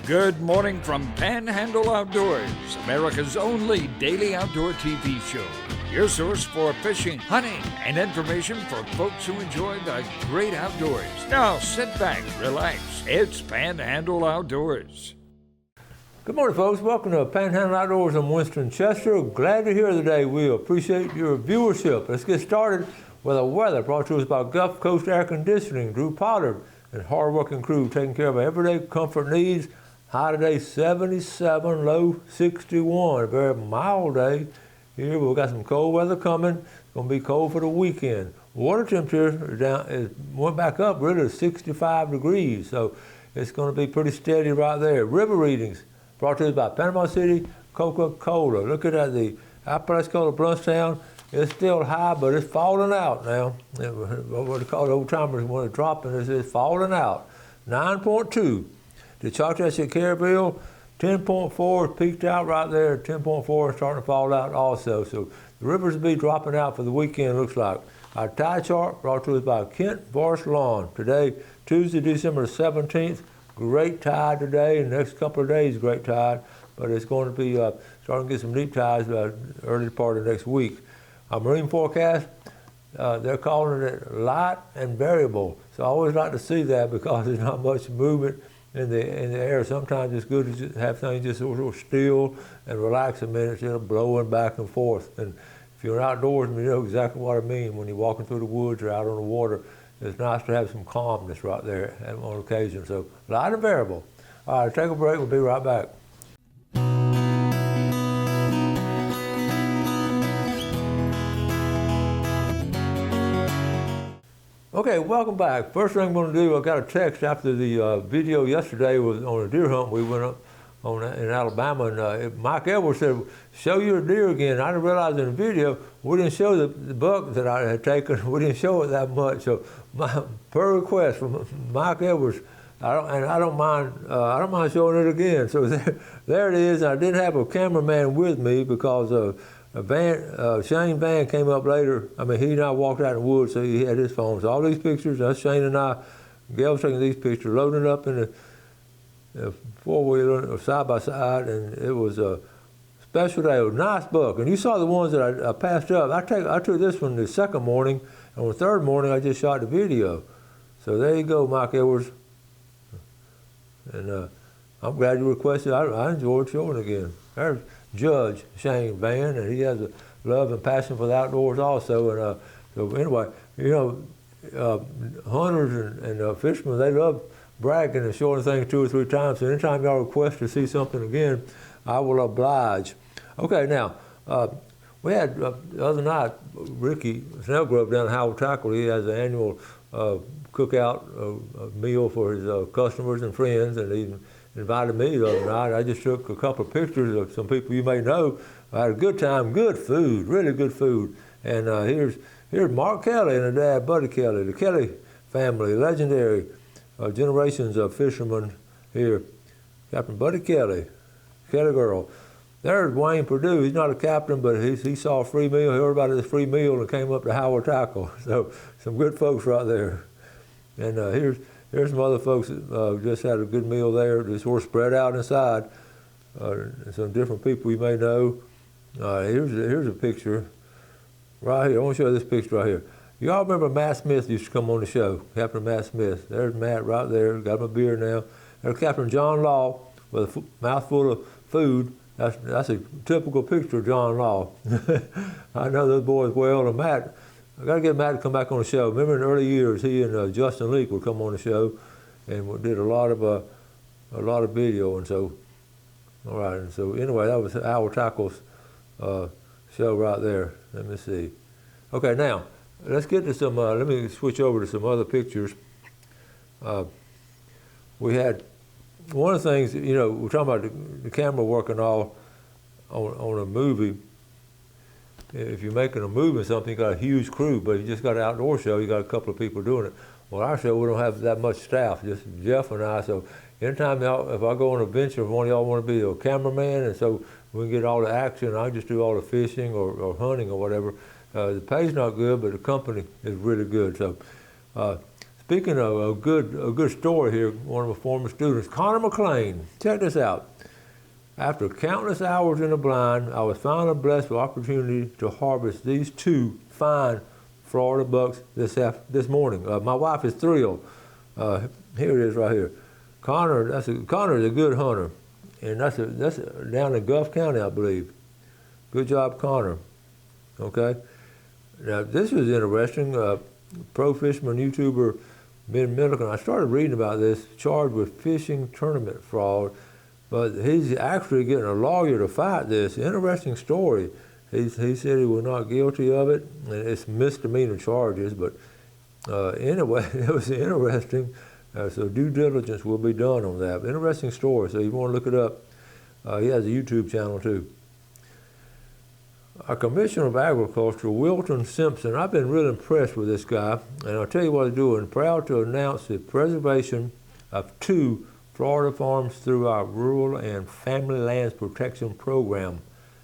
Good morning from Panhandle Outdoors, America's only daily outdoor TV show. Your source for fishing, hunting, and information for folks who enjoy the great outdoors. Now sit back, relax. It's Panhandle Outdoors. Good morning, folks. Welcome to Panhandle Outdoors. I'm Winston Chester. Glad you're here today. We appreciate your viewership. Let's get started with the weather brought to us by Gulf Coast Air Conditioning, Drew Pollard, and hard-working crew taking care of our everyday comfort needs. High today, 77, low 61. A very mild day here. We've got some cold weather coming. It's going to be cold for the weekend. Water temperature went back up really to 65 degrees, so it's going to be pretty steady right there. River readings brought to us by Panama City Coca-Cola. Looking at the Apalachicola Bluntstown, it's still high, but it's falling out now. What they call the old timers when it's dropping, it's falling out. 9.2. The Choctaw Caribbean, 10.4 peaked out right there. 10.4 is starting to fall out also. So the rivers will be dropping out for the weekend, looks like. Our tide chart brought to us by Kent Forest Lawn. Today, Tuesday, December 17th, great tide today. And the next couple of days, great tide. But it's going to be starting to get some deep tides early part of next week. Our marine forecast, they're calling it light and variable. So I always like to see that because there's not much movement in the air. Sometimes it's good to just have things just sort of still and relax a minute instead of blowing back and forth. And if you're an outdoorsman, you know exactly what I mean when you're walking through the woods or out on the water. It's nice to have some calmness right there on occasion. So light and variable. All right, take a break. We'll be right back. Okay, welcome back. First thing I'm going to do, I got a text after the video yesterday was on a deer hunt we went up on in Alabama, and Mike Edwards said, "Show your deer again." I didn't realize in the video we didn't show the buck that I had taken. We didn't show it that much. So, per request from Mike Edwards, I don't mind showing it again. So there it is. I didn't have a cameraman with me because Shane Van came up later. I mean, he and I walked out in the woods, so he had his phone. So all these pictures, us, Shane and I, Gail was taking these pictures, loading it up in the four-wheeler, side by side, and it was a special day. It was a nice buck. And you saw the ones that I passed up. I took this one the second morning, and on the third morning, I just shot the video. So there you go, Mike Edwards. And I'm glad you requested. I enjoyed showing it again. There's Judge Shane Van, and he has a love and passion for the outdoors also. And so anyway, you know, hunters and fishermen, they love bragging and showing things 2 or 3 times. So anytime y'all request to see something again, I will oblige. Okay, now, we had the other night, Ricky Snellgrove down at Howell Tackle, he has an annual cookout meal for his customers and friends, and he invited me the other night. I just took a couple of pictures of some people you may know. I had a good time, good food, really good food. And here's Mark Kelly and his dad, Buddy Kelly, the Kelly family, legendary generations of fishermen here. Captain Buddy Kelly, Kelly girl. There's Wayne Perdue. He's not a captain, but he saw a free meal. He heard about this free meal and came up to Howard Tackle. So some good folks right there. And here's some other folks that just had a good meal there. Just sort of spread out inside. Some different people you may know. Here's a picture right here. I want to show you this picture right here. Y'all remember Matt Smith used to come on the show, Captain Matt Smith. There's Matt right there. Got him a beer now. There's Captain John Law with a mouthful of food. That's a typical picture of John Law. I know those boys well. And Matt, I got to get Matt to come back on the show. Remember in the early years, he and Justin Leake would come on the show, and we did a lot of video. And so, all right. And so anyway, that was Howard Tackle's show right there. Let me see. Okay, now let's get to some. Let me switch over to some other pictures. We had one of the things. You know, we're talking about the camera working all on a movie. If you're making a movie or something, you got a huge crew, but you just got an outdoor show, you got a couple of people doing it. Well, our show, we don't have that much staff, just Jeff and I. So anytime if I go on a venture, if one of y'all want to be a cameraman, and so we can get all the action, I just do all the fishing or hunting or whatever. The pay's not good, but the company is really good. So Speaking of a good story here, one of my former students, Connor McLean. Check this out. After countless hours in the blind, I was finally blessed with the opportunity to harvest these 2 fine Florida bucks this morning. My wife is thrilled. Here it is right here. Connor is a good hunter, and that's down in Gulf County, I believe. Good job, Connor. Okay. Now this was interesting. Pro fisherman YouTuber Ben Milliken. I started reading about this, charged with fishing tournament fraud, but he's actually getting a lawyer to fight this. Interesting story. He said he was not guilty of it, and it's misdemeanor charges, but anyway, it was interesting. So due diligence will be done on that. But interesting story, so you want to look it up. He has a YouTube channel too. Our Commissioner of Agriculture, Wilton Simpson, I've been really impressed with this guy, and I'll tell you what he's doing. Proud to announce the preservation of 2 Florida farms through our Rural and Family Lands Protection Program.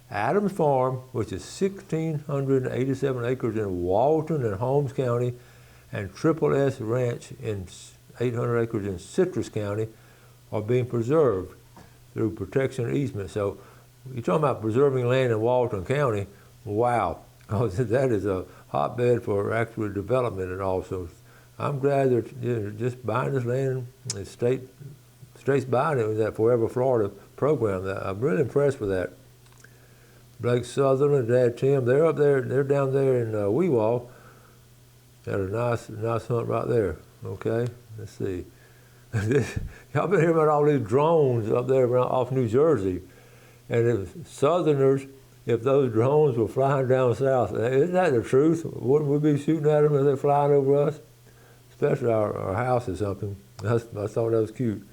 Adams Farm, which is 1,687 acres in Walton and Holmes County, and Triple S Ranch in 800 acres in Citrus County, are being preserved through protection easement. So you're talking about preserving land in Walton County. Wow, because that is a hotbed for actual development, and also I'm glad they're just buying this land. The state's buying it with that Forever Florida program. I'm really impressed with that. Blake Sutherland, Dad Tim, they're up there. They're down there in Weewall. Had a nice hunt right there. Okay, let's see. Y'all been hearing about all these drones up there off New Jersey, and if Southerners, if those drones were flying down south, isn't that the truth? Wouldn't we be shooting at them if they're flying over us? Especially our house or something. I thought that was cute.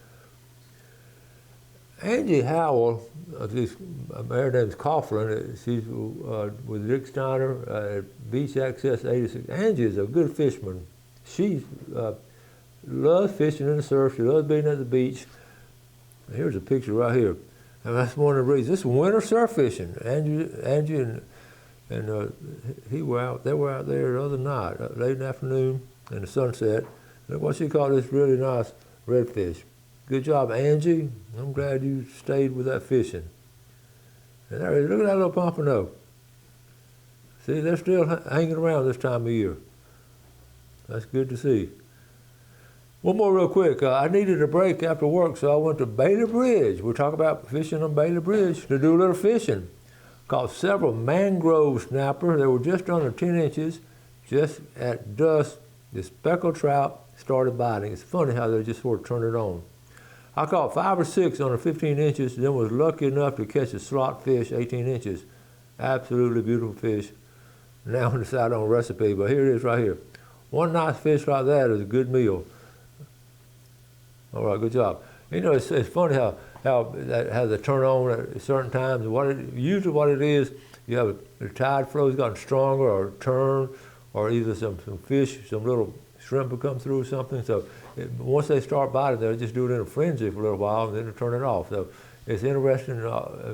Angie Howell, her name's Coughlin, she's with Rick Steiner at Beach Access 86. Angie is a good fisherman. She loves fishing in the surf. She loves being at the beach. Here's a picture right here. And that's one of the reasons. This is winter surf fishing. Angie and they were out there the other night, late in the afternoon, in the sunset. Look what she caught, this really nice redfish. Good job, Angie. I'm glad you stayed with that fishing. And there, look at that little pompano. See, they're still hanging around this time of year. That's good to see. One more real quick. I needed a break after work, so I went to Bailey Bridge. We're talking about fishing on Bailey Bridge to do a little fishing. Caught several mangrove snapper. They were just under 10 inches. Just at dusk, the speckled trout started biting. It's funny how they just sort of turn it on. I caught 5 or 6 under 15 inches, then was lucky enough to catch a slot fish 18 inches. Absolutely beautiful fish. Now I decide on a recipe, but here it is right here. One nice fish like that is a good meal. All right, good job. You know, it's funny how they turn on at certain times. Usually what it is, you have the tide flow's gotten stronger or turn, or either some fish, some little shrimp will come through or something. So once they start biting, they'll just do it in a frenzy for a little while and then they'll turn it off. So it's interesting,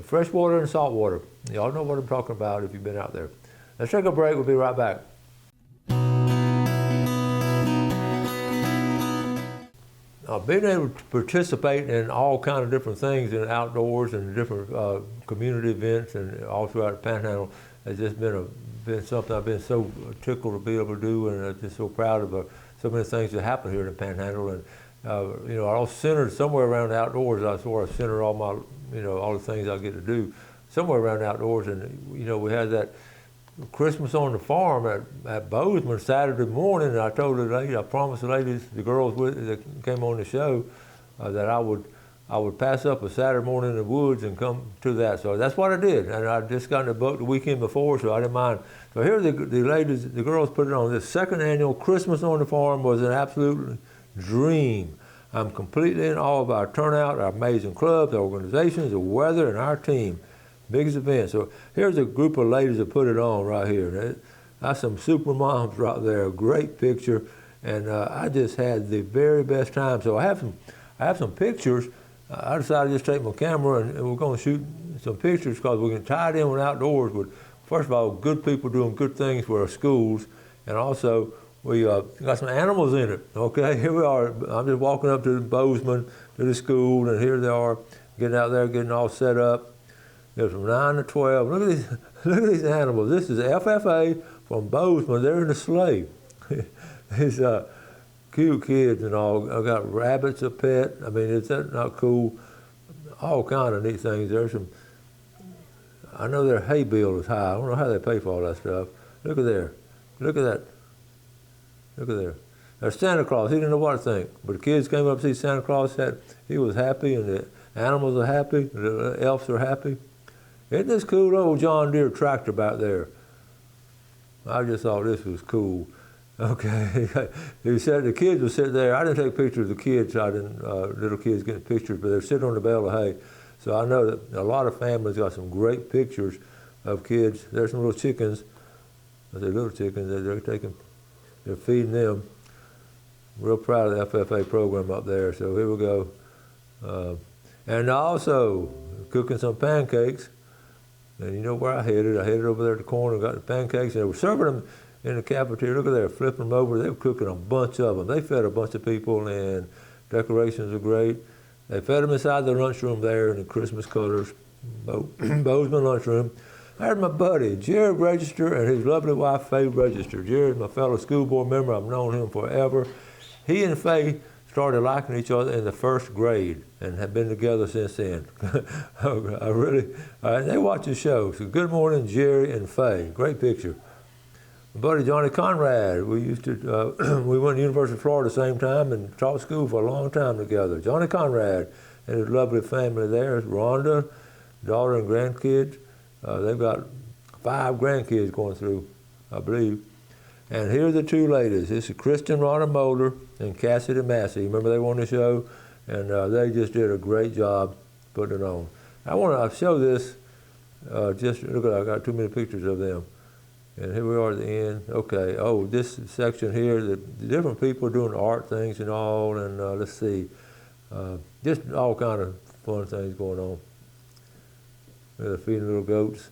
freshwater and saltwater. Y'all know what I'm talking about if you've been out there. Let's take a break. We'll be right back. Being able to participate in all kinds of different things in outdoors and different community events and all throughout the Panhandle has just been something I've been so tickled to be able to do, and I'm just so proud of so many things that happen here in the Panhandle. And you know, I all centered somewhere around the outdoors. I sort of center all my, you know, all the things I get to do somewhere around the outdoors. And you know, we had that Christmas on the farm at Bozeman Saturday morning, and I told the lady, I promised the ladies, the girls that came on the show, that I would pass up a Saturday morning in the woods and come to that. So that's what I did, and I just got in the boat the weekend before, so I didn't mind. So here the ladies, the girls put it on. This second annual Christmas on the Farm was an absolute dream. I'm completely in awe of our turnout, our amazing clubs, our organizations, the weather, and our team. Biggest event. So here's a group of ladies that put it on right here. That's some super moms right there. A great picture, and I just had the very best time. So I have some pictures. I decided to just take my camera and we're going to shoot some pictures because we can tie it in with outdoors with, first of all, good people doing good things for our schools, and also we got some animals in it. Okay, here we are. I'm just walking up to Bozeman, to the school, and here they are, getting out there, getting all set up. They're from 9 to 12. Look at these, look at these animals. This is FFA from Bozeman. They're in the sleigh. These cute kids and all. I got rabbits a pet. I mean, is that not cool? All kind of neat things. There's some. I know their hay bill is high. I don't know how they pay for all that stuff. Look at there. Look at that. Look at there. There's Santa Claus. He didn't know what to think. But the kids came up to see Santa Claus. He was happy, and the animals are happy. The elves are happy. Isn't this cool old John Deere tractor back there? I just thought this was cool. Okay. He said the kids would sit there. I didn't take pictures of the kids. I didn't, little kids getting pictures, but they're sitting on the bale of hay. So I know that a lot of families got some great pictures of kids. There's some little chickens. I say little chickens. They're feeding them. Real proud of the FFA program up there. So here we go. And also cooking some pancakes. And you know where I headed? I headed over there to the corner and got the pancakes. And they were serving them in the cafeteria. Look at there, flipping them over. They were cooking a bunch of them. They fed a bunch of people, and decorations were great. They fed them inside the lunchroom there in the Christmas colors, Bozeman lunchroom. I had my buddy, Jared Register, and his lovely wife, Faye Register. Jared's my fellow school board member. I've known him forever. He and Faye started liking each other in the first grade and have been together since then. They watch the show. So good morning, Jerry and Faye. Great picture. My buddy Johnny Conrad, we used to, we went to the University of Florida the same time and taught school for a long time together. Johnny Conrad and his lovely family there. Rhonda, daughter and grandkids. They've got 5 grandkids going through, I believe. And here are the 2 ladies. This is Kristen Ronna Mulder and Cassidy Massey. Remember they were on the show? And they just did a great job putting it on. I want to show this. Just look at, I got too many pictures of them. And here we are at the end. Okay. Oh, this section here, the different people doing art things and all. And let's see, just all kind of fun things going on. They're feeding little goats.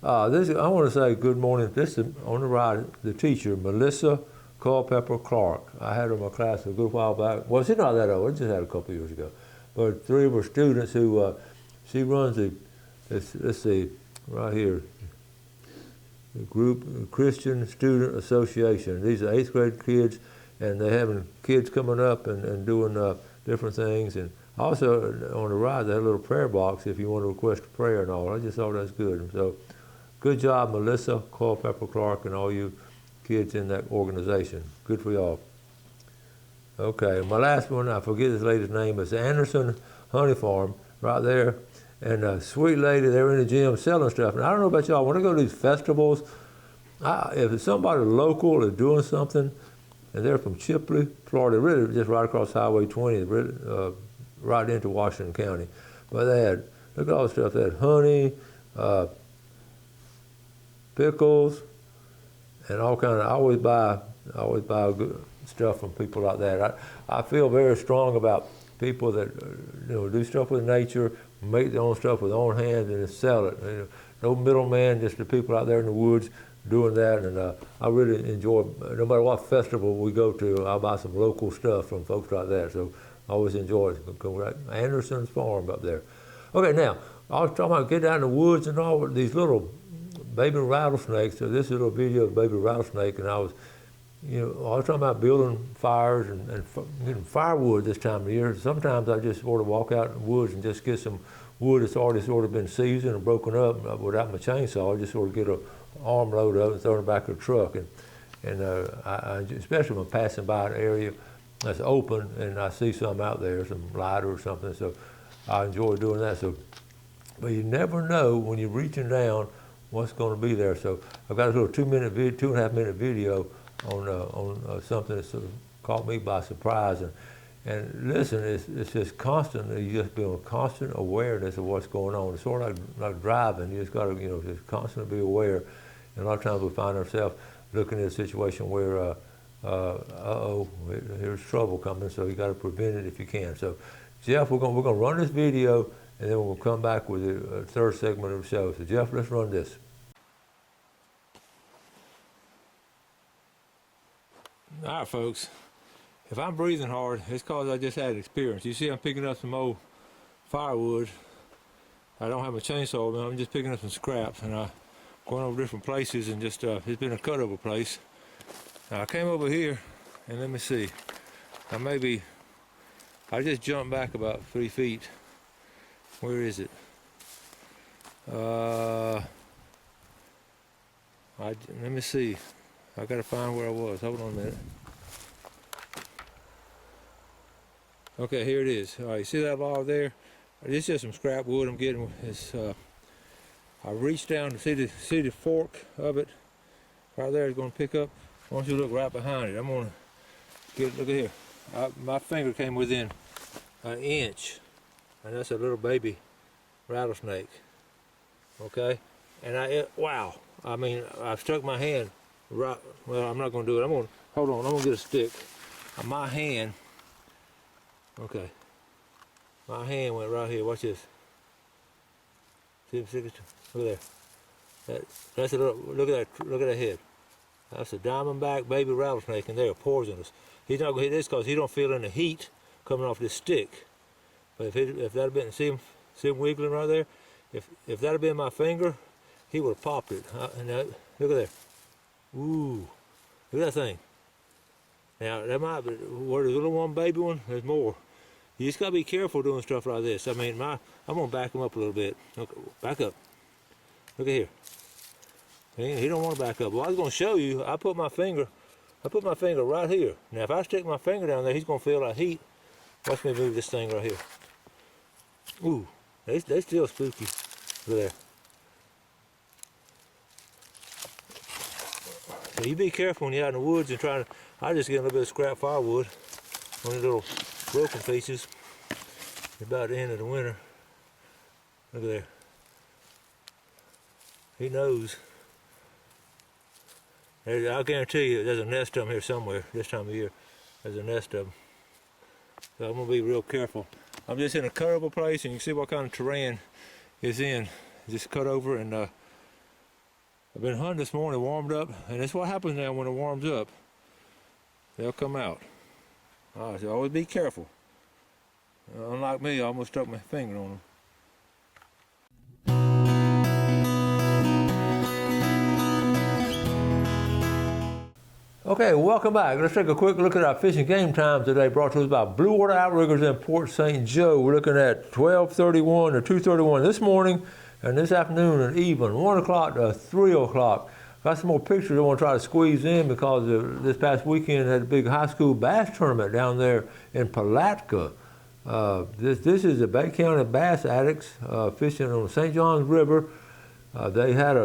I want to say good morning. This is on the right, the teacher, Melissa Culpepper Clark. I had her in my class a good while back. Well, she's not that old. I just had a couple years ago. But 3 of her students who, she runs the, let's see, right here, the group Christian Student Association. These are 8th grade kids, and they're having kids coming up and doing different things. And also on the right, they have a little prayer box if you want to request a prayer and all. I just thought that's good. So good job, Melissa Culpepper Clark, and all you kids in that organization. Good for y'all. Okay, my last one, I forget this lady's name, it's Anderson Honey Farm right there. And a sweet lady, they were in the gym selling stuff. And I don't know about y'all, when I go to these festivals, if it's somebody local is doing something, and they're from Chipley, Florida, really just right across Highway 20, really, right into Washington County. But they had, look at all the stuff, they had honey, pickles, and all kind of, I always buy good stuff from people like that. I feel very strong about people that do stuff with nature, make their own stuff with their own hands, and just sell it. No middleman, just the people out there in the woods doing that. And I really enjoy, no matter what festival we go to, I'll buy some local stuff from folks like that. So I always enjoy it. Go right, Anderson's Farm up there. Okay, now, I was talking about getting out in the woods and all, these little baby rattlesnakes. So this is a little video of a baby rattlesnake, and I was talking about building fires and getting firewood this time of year. Sometimes I just sort of walk out in the woods and just get some wood that's already sort of been seasoned and broken up without my chainsaw. I just sort of get an armload of it and throw it in the back of the truck. And I especially when I'm passing by an area that's open and I see some out there, some lighter or something, so I enjoy doing that. So, but you never know when you're reaching down what's going to be there. So I've got a little 2.5 minute video on something that sort of caught me by surprise. And listen, it's just constantly, you just be on constant awareness of what's going on. It's sort of like driving. You just got to, just constantly be aware. And a lot of times we find ourselves looking at a situation where, here's trouble coming, so you got to prevent it if you can. So, Jeff, we're going to run this video, and then we'll come back with the third segment of the show. So, Jeff, let's run this. All right, folks. If I'm breathing hard, it's because I just had experience. You see, I'm picking up some old firewood. I don't have a chainsaw, but I'm just picking up some scraps, and I'm going over different places, and just it's been a cutover place. Now, I came over here, and let me see. I just jumped back about 3 feet. Where is it? Let me see. I gotta find where I was. Hold on a minute. Okay, here it is. All right, you see that log there? It's just some scrap wood I'm getting. I reached down to see the fork of it. Right there is going to pick up. Why don't you look right behind it? I'm going to look at here. My finger came within an inch, and that's a little baby rattlesnake. Okay, and wow. I mean, I struck my hand right. Well, I'm not going to do it. Hold on. I'm going to get a stick. My hand. Okay. My hand went right here. Watch this. See, look at there. That's a little. Look at that. Look at that head. That's a diamondback baby rattlesnake, and they're poisonous. He's not going to hit this because he don't feel any heat coming off this stick. But if that had been, see him wiggling right there. If that had been my finger, he would have popped it. Look at there. Ooh, look at that thing. Now that might be where the little one, baby one. There's more. You just gotta be careful doing stuff like this. I mean, I'm gonna back him up a little bit. Okay, back up. Look at here. He don't want to back up. Well, I was gonna show you. I put my finger right here. Now, if I stick my finger down there, he's gonna feel that heat. Watch me move this thing right here. Ooh, they still spooky. Look there. So you be careful when you're out in the woods and trying to. I just get a little bit of scrap firewood on these little broken pieces. It's about the end of the winter. Look at there. He knows. I guarantee you there's a nest of them here somewhere this time of year. There's a nest of them. So I'm going to be real careful. I'm just in a cuttable place, and you can see what kind of terrain it's in. Just cut over, and I've been hunting this morning, warmed up, and that's what happens now when it warms up. They'll come out. All right, so always be careful. Unlike me, I almost stuck my finger on them. Okay, welcome back. Let's take a quick look at our fishing game times today, brought to us by Blue Water Outriggers in Port St. Joe. We're looking at 12:31 to 2:31 this morning, and this afternoon at even 1 o'clock to 3 o'clock. Got some more pictures I want to try to squeeze in because this past weekend had a big high school bass tournament down there in Palatka. This is the Bay County Bass Addicts fishing on the St. Johns River. They had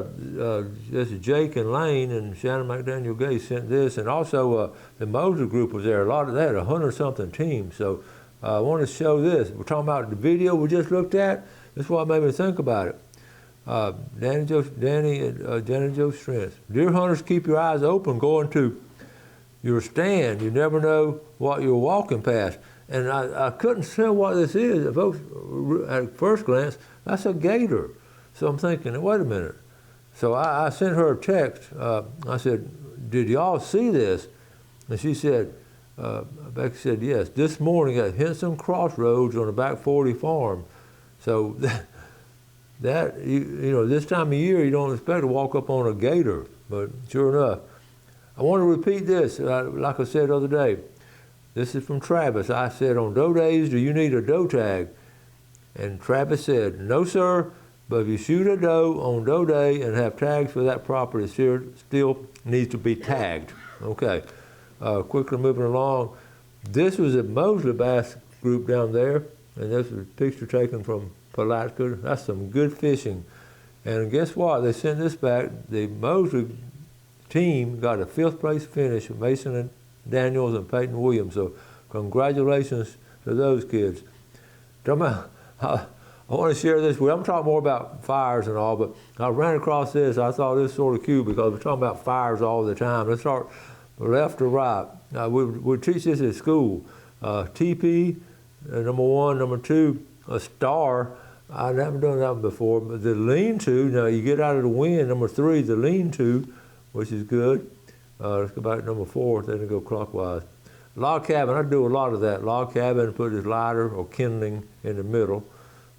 this is Jake and Lane, and Shannon McDaniel Gay sent this, and also the Moser group was there. They had 100-something teams. So I want to show this. We're talking about the video we just looked at. This is what made me think about it. Danny and Joe Strength. Deer hunters, keep your eyes open going to your stand. You never know what you're walking past. And I couldn't tell what this is. Folks, at first glance, that's a gator. So I'm thinking, wait a minute. So I sent her a text. I said, did y'all see this? And she said, Becky said, yes. This morning at Henson Crossroads on the Back 40 farm. So that you know, this time of year, you don't expect to walk up on a gator, but sure enough. I want to repeat this, like I said the other day. This is from Travis. I said, on doe days, do you need a doe tag? And Travis said, no, sir, but if you shoot a doe on doe day and have tags for that property, it still needs to be tagged. Okay, quickly moving along. This was a Mosley Bass group down there, and this was a picture taken from Palatka. That's some good fishing. And guess what? They sent this back. The Mosley team got a 5th place finish with Mason and Daniels and Peyton Williams. So congratulations to those kids. I want to share this with you. I'm talking more about fires and all, but I ran across this. I thought this was sort of cute because we're talking about fires all the time. Let's start left to right. We teach this at school. TP, number 1. Number 2, a star. I haven't done that one before, but the lean-to, now you get out of the wind. Number 3, the lean-to, which is good. Let's go back to number 4, then go clockwise. Log cabin, I do a lot of that. Log cabin, put this lighter or kindling in the middle.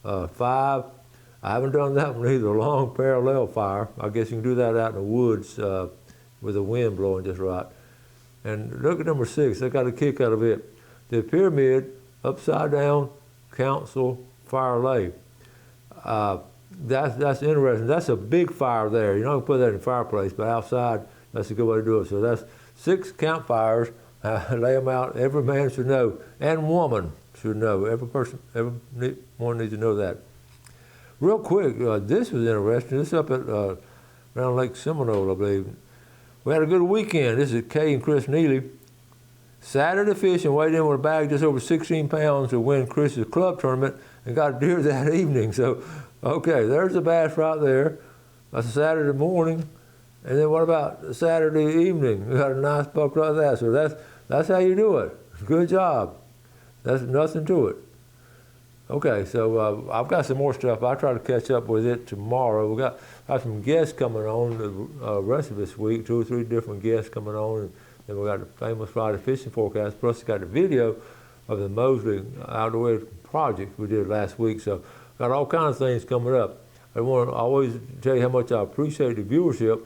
5, I haven't done that one either, a long parallel fire. I guess you can do that out in the woods with the wind blowing just right. And look at number 6, I got a kick out of it. The pyramid, upside down, council, fire lay. That's interesting. That's a big fire there. You don't put that in the fireplace, but outside, that's a good way to do it. So that's 6 campfires. Lay them out. Every man should know, and woman should know. Everyone needs to know that. Real quick, this was interesting. This is up at around Lake Seminole, I believe. We had a good weekend. This is Kay and Chris Neely. Saturday fishing, weighed in with a bag just over 16 pounds to win Chris's club tournament and got a deer that evening. So, okay, there's the bass right there. That's a Saturday morning. And then what about Saturday evening? We got a nice buck right there. So that's how you do it. Good job. That's nothing to it. Okay, so I've got some more stuff. I'll try to catch up with it tomorrow. We got some guests coming on the rest of this week, 2 or 3 different guests coming on. And then we got the famous Friday fishing forecast. Plus, we got the video of the Mosley Outdoor project we did last week. So got all kinds of things coming up. I want to always tell you how much I appreciate the viewership.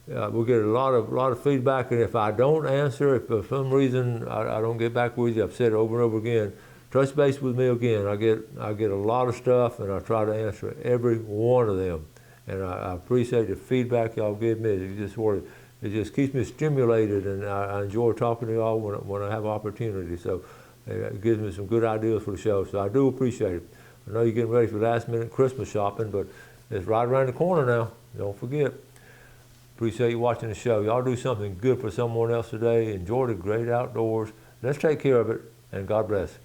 We get a lot of feedback, and if I don't answer, if for some reason I don't get back with you, I've said it over and over again, touch base with me again. I get a lot of stuff, and I try to answer every one of them. And I appreciate the feedback y'all give me. It just keeps me stimulated, and I enjoy talking to y'all when I have opportunity. So it gives me some good ideas for the show. So I do appreciate it. I know you're getting ready for last minute Christmas shopping, but it's right around the corner now. Don't forget. Appreciate you watching the show. Y'all do something good for someone else today. Enjoy the great outdoors. Let's take care of it, and God bless.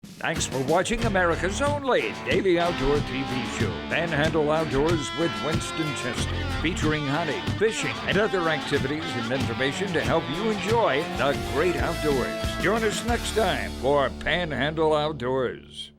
Thanks for watching America's only daily outdoor TV show, Panhandle Outdoors with Winston Chester, featuring hunting, fishing, and other activities and information to help you enjoy the great outdoors. Join us next time for Panhandle Outdoors.